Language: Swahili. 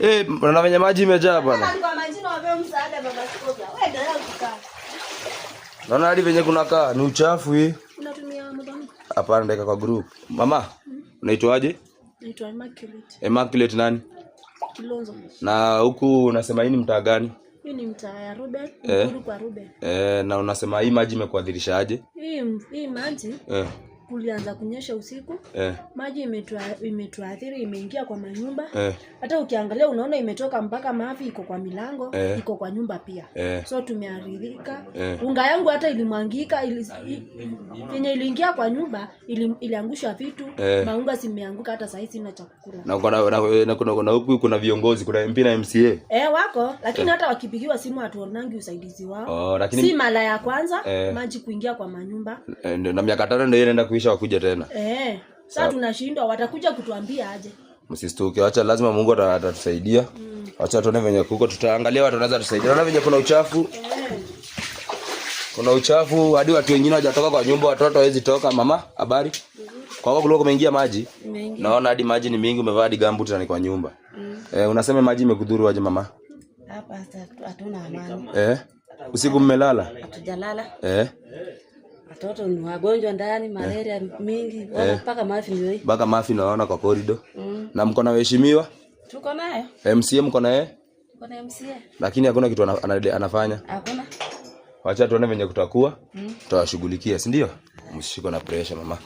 Unaona venye maji imejaa bwana. Kwa maji na wape msaada baba Sikoga. Wewe endelea kukaa. Naona hadi venye kunakaa ni uchafu hii. Unatumia mbona? Hapana, ndeka kwa group. Mama, unaitwaje? Naitwa Immaculate. Immaculate nani? Kilonzo. Na huku unasema hii ni mtaa gani? Hii ni mtaa ya Ruben, kwa Ruben. Na unasema hii maji imekuadhirisha aje? Hii maji kulianza kunyesha usiku. Maji imetuathiri, imeingia kwa manyumba. Hata ukiangalia unaona imetoka mpaka mavi iko kwa milango, iko kwa nyumba pia. So tumeathirika. Unga yangu hata ilimwangika, yenye iliingia kwa nyumba iliangusha vitu. Maunga zimeanguka, hata sasa sina cha kukula. Na huku kuna viongozi, kuna MP na MCA. Wako, lakini hata wakipigiwa simu hatuonangi usaidizi wao. Lakini si mara ya kwanza maji kuingia kwa manyumba. Na miaka 5 ndio inaenda kuisha wakuja tena. Sasa tunashindwa, watakuja kutuambia aje. Msistuke, acha lazima Mungu atatusaidia. Acha tuone venye kuko, tutaangalia watu wanaweza tusaidia. Naona venye kuna uchafu. Kuna uchafu hadi watu wengine hawajatoka kwa nyumba, watoto hawezi toka. Mama, habari? Kwa sababu kumeingia maji. Naona hadi maji ni mingi, umevaa hadi gumboot na ni kwa nyumba. Unasema maji imekudhuru aje mama? Hapa hatuna amani. Usiku mmelala? Hatujalala. Watoto ni wagonjwa ndani, malaria mingi, mpaka mafi ndio hii. Mpaka mafi naona kwa corridor. Na mko na waheshimiwa? Tuko naye. MCA mko naye? Tuko na MCA. Lakini hakuna kitu anafanya? Hakuna. Wacha tuone venye kutakuwa. Tutawashughulikia, si ndio? Msishiko na pressure mama.